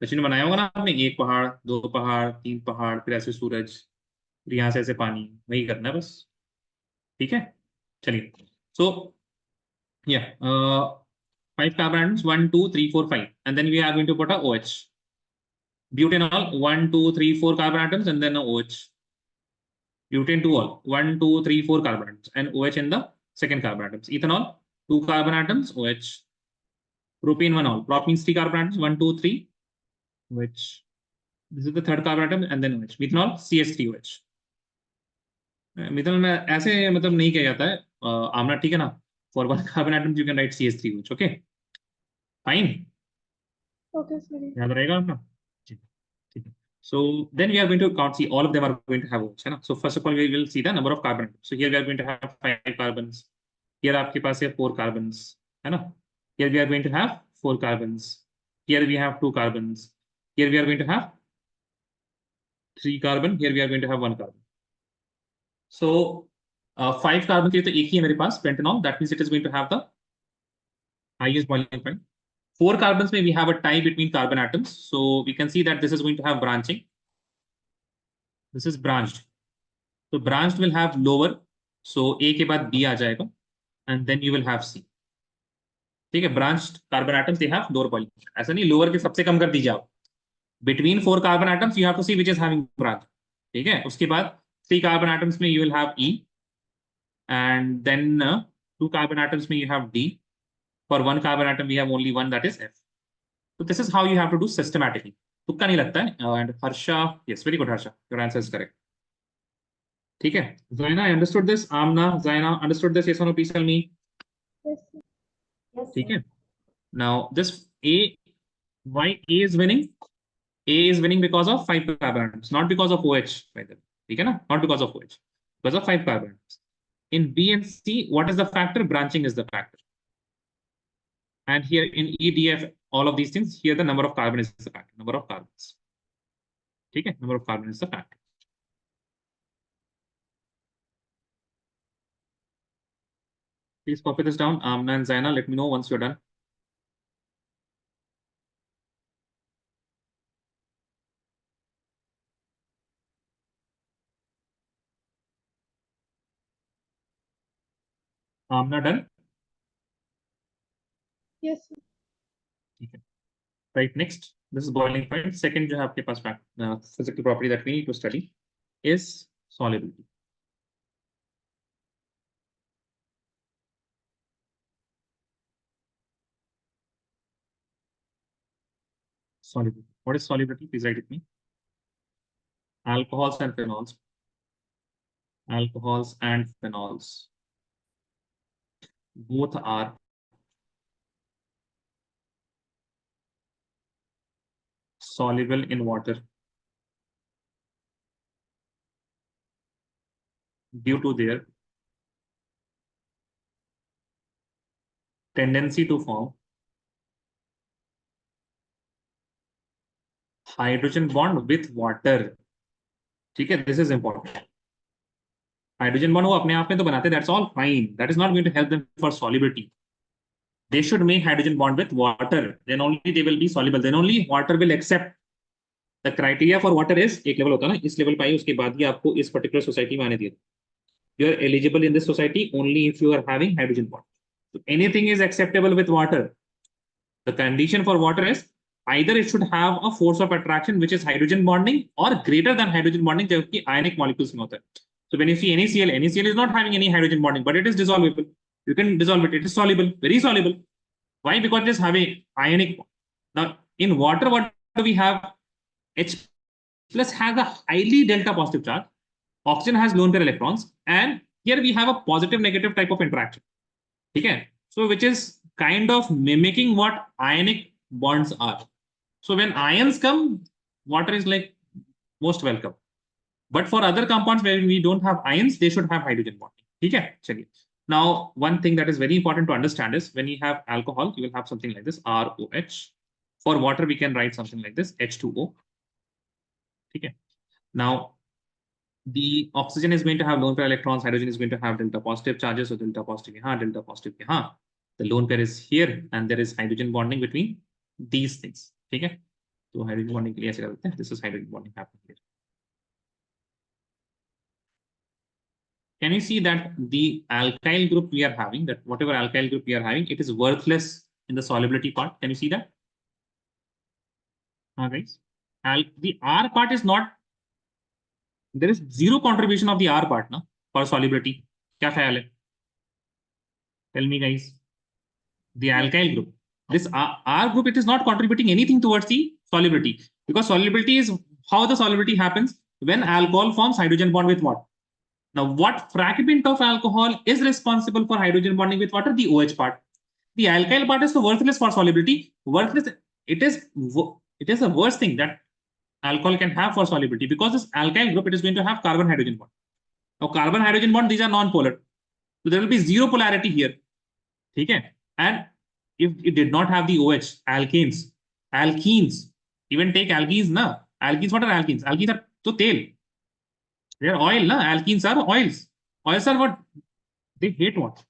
बच्चे ने बनाया होगा ना आपने, 1 पहाड़, 2 पहाड़, 3 पहाड़, फिर ऐसे सूरज, फिर यहाँ से ऐसे पानी, वही करना है बस. ठीक है, चलिए. सो या 5 carbon atoms, 1 2 3 4 5, and then we are going to put a OH. Butanol, 1 2 3 4 carbon atoms, and then a OH. Butane 2 all, 1 2 3 4 carbon atoms, and OH in the second carbon atoms. Ethanol, 2 carbon atoms, OH. Propane 1 all, prop means 3 carbon atoms, 1 2 3, OH. This is the third carbon atom, and then OH. Methanol, CH3OH. Methanol में ऐसे मतलब नहीं किया जाता है. आमना ठीक है ना. For 1 carbon atom you can write CH3OH. okay, fine. Okay, sorry. याद रहेगा आपका. ठीक है. So then we are going to count, see all of them are going to have OH, है ना. So first of all we will see the number of carbon atoms. So here we are going to have 5 carbons. Here आपके पास है 4 carbons, है ना. Here we are going to have 4 carbons. Here we have 2 carbons. Here we are going to have 3 carbon. Here we are going to have 1 carbon. So 5 carbon के तो एक ही है मेरे पास, pentanol. That means it is going to have the highest boiling point. 4 carbons में we have a tie between carbon atoms. So we can see that this is going to have branching. This is branched. So branched will have lower. So A के बाद B आ जाएगा, and then you will have C. ठीक है, branched carbon atoms they have lower boiling point. ऐसा नहीं lower के सबसे कम कर दीजिए आप. Between 4 carbon atoms you have to see which is having branch. ठीक है, उसके बाद 3 carbon atoms में you will have E, and then 2 carbon atoms में you have D. For 1 carbon atom we have only one, that is F. So this is how you have to do systematically. तुक्का नहीं लगता है. And Harsha, yes, very good Harsha, your answer is correct. ठीक है, Zaina, I understood this. Amna, Zaina, understood this? Yes or no? Please tell me. Yes, sir. Yes, ठीक sir. है. Now this A, why A is winning? A is winning because of 5 carbon atoms, not because of OH. By the way, ठीक है ना? Not because of OH, because of 5 carbon atoms. In B and C, what is the factor? Branching is the factor. And here in E, D, F, all of these things, here the number of carbon is the factor. Number of carbons. ठीक है, number of carbon is the factor. Please copy this down. Amna and Zaina, let me know once you're done. Amna done? Yes, sir. ठीक है. Right, next. This is boiling point. Second जो है आपके पास physical property that we need to study is solubility. Solubility. What is solubility? Please write it me. Alcohols and phenols. Alcohols and phenols. Both are soluble in water due to their tendency to form hydrogen bond with water. ठीक है, this is important. Hydrogen bond वो अपने आप में तो बनाते हैं, that's all fine. That is not going to help them for solubility. they should make hydrogen bond with water. Then only they will be soluble. Then only water will accept. The criteria for water is एक level होता है ना, इस level पाई उसके बाद ही आपको इस particular society में आने दिया. You are eligible in this society only if you are having hydrogen bond. So anything is acceptable with water. The condition for water is either it should have a force of attraction which is hydrogen bonding or greater than hydrogen bonding, जो कि ionic molecules में होता है. So when you see NaCl, NaCl is not having any hydrogen bonding, but it is dissolvable. You can dissolve it. It is soluble, very soluble. Why? Because it is having ionic bond. Now in water, what do we have? H plus has a highly delta positive charge. Oxygen has lone pair electrons, and here we have a positive negative type of interaction. Okay, so which is kind of mimicking what ionic bonds are. So when ions come, water is like most welcome. But for other compounds where we don't have ions, they should have hydrogen bonding. Okay, now one thing that is very important to understand is when you have alcohol, you will have something like this ROH. For water, we can write something like this H2O. Okay, now the oxygen is going to have lone pair electrons, hydrogen is going to have delta positive charges, so delta positive here, delta positive here. The lone pair is here, and there is hydrogen bonding between these things. Okay, so hydrogen bonding के लिए ऐसे करते हैं. This is hydrogen bonding happening here. Can you see that the alkyl group we are having, that whatever alkyl group we are having, it is worthless in the solubility part? Can you see that? Guys, the R part is not. There is zero contribution of the R part now for solubility. क्या ख्याल है? Tell me, guys. The alkyl group, this R group, it is not contributing anything towards the solubility, because solubility is how the solubility happens when alcohol forms hydrogen bond with water. Now, what fragment of alcohol is responsible for hydrogen bonding with water? The OH part. The alkyl part is so worthless for solubility. Worthless. It is the worst thing that alcohol can have for solubility, because this alkyl group, it is going to have carbon hydrogen bond. Now, carbon hydrogen bond, these are non-polar, so there will be zero polarity here. Okay, and if it did not have the OH, alkenes, even take alkenes, na. Alkenes, what are alkenes? Alkenes are so tail. They are oil, na. Alkenes are oils. Oils are what? They hate what?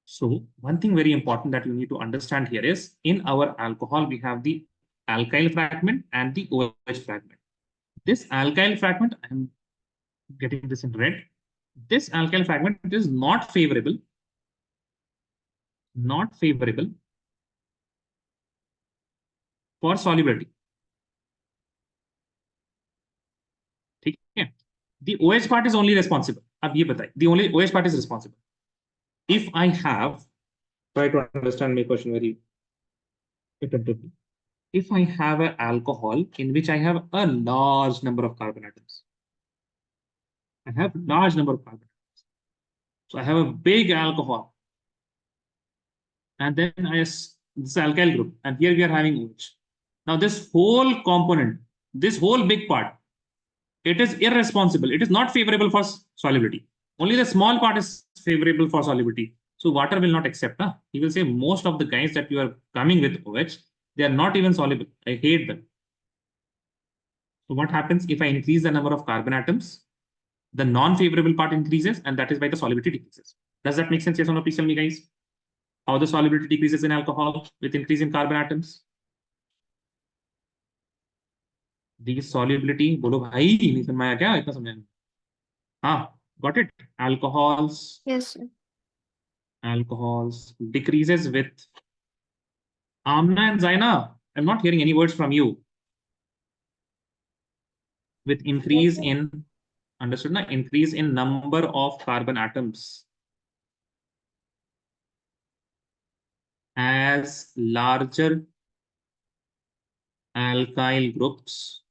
So one thing very important that you need to understand here is in our alcohol, we have the alkyl fragment and the OH fragment. This alkyl fragment, I'm getting this in red. This alkyl fragment is not favorable for solubility. Okay. The OH part is only responsible. अब ये बताइए, the only OH part is responsible. If I have, try to understand my question very attentively. If I have an alcohol in which I have a large number of carbon atoms, I have large number of carbon atoms. So I have a big alcohol, and then this alkyl group, and here we are having OH. Now this whole component, this whole big part, it is irresponsible. It is not favorable for solubility. Only the small part is favorable for solubility. So water will not accept. Huh? He will say most of the guys that you are coming with OH, they are not even soluble. I hate them. So what happens if I increase the number of carbon atoms? The non-favorable part increases, and that is why the solubility decreases. Does that make sense? Yes or no? Please tell me, guys. How the solubility decreases in alcohol with increase in carbon atoms? The solubility, बोलो भाई, नहीं समझ आया क्या? इतना समझ? हाँ, got it. Alcohols. Yes, sir. Alcohols decreases with Amna and Zaina. I'm not hearing any words from you. With increase in, understood na? Increase in number of carbon atoms as larger alkyl groups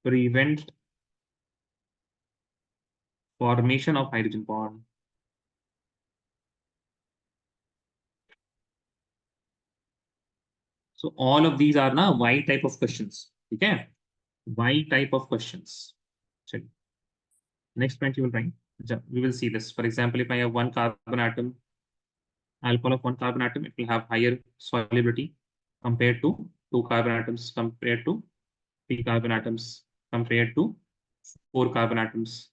prevent formation of hydrogen bond. So all of these are now Y type of questions. Okay, Y type of questions. Check. Next point you will write. We will see this. For example, if I have one carbon atom, alcohol of one carbon atom, it will have higher solubility compared to two carbon atoms, compared to three carbon atoms, compared to four carbon atoms,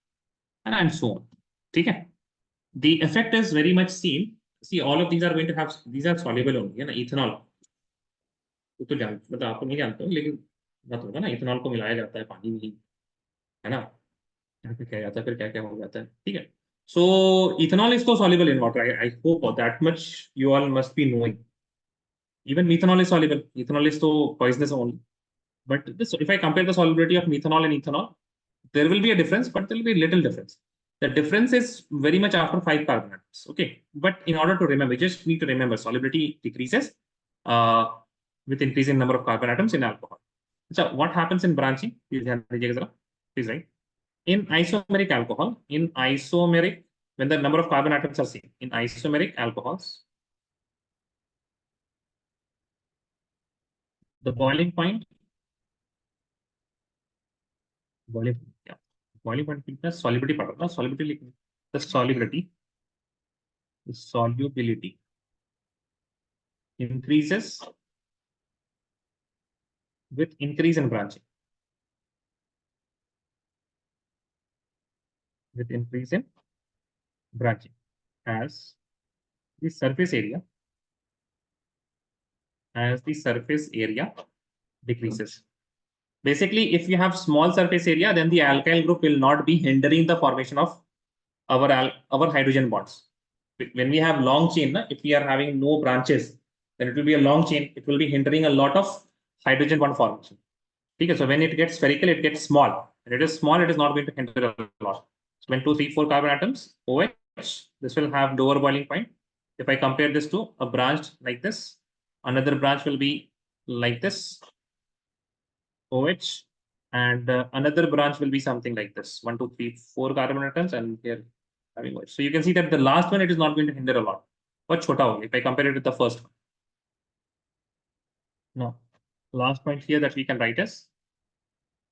and so on. ठीक है? the effect is very much seen. See, all of these are going to have, these are soluble only, है ना, ethanol. वो तो जान, मतलब आपको नहीं जानते हो, लेकिन बात होगा ना, इथेनॉल को मिलाया जाता है पानी में ही, है ना, यहाँ पे क्या जाता है, फिर क्या क्या हो जाता है, ठीक है. So ethanol is so soluble in water. I hope that much you all must be knowing. Even methanol is soluble. Ethanol is so poisonous only. But this, if I compare the solubility of methanol and ethanol, there will be a difference, but there will be a little difference. The difference is very much after 5 carbon atoms. Okay, but in order to remember, you just need to remember solubility decreases with increasing number of carbon atoms in alcohol. So what happens in branching? Please write. In isomeric alcohol, when the number of carbon atoms are same, in isomeric alcohols, the boiling point, boiling point plus solubility part, the solubility increases with increase in branching. With increase in branching, as the surface area decreases. Basically, if you have small surface area, then the alkyl group will not be hindering the formation of our hydrogen bonds. When we have long chain, if we are having no branches, then it will be a long chain. It will be hindering a lot of hydrogen bond formation. Okay, so when it gets spherical, it gets small. When it is small, it is not going to hinder a lot. So when 2, 3, 4 carbon atoms, OH, this will have lower boiling point. If I compare this to a branch like this, another branch will be like this, OH, and another branch will be something like this, 1, 2, 3, 4 carbon atoms, and here having OH. So you can see that the last one, it is not going to hinder a lot. But chota hoga if I compare it with the first one. No, last point here that we can write is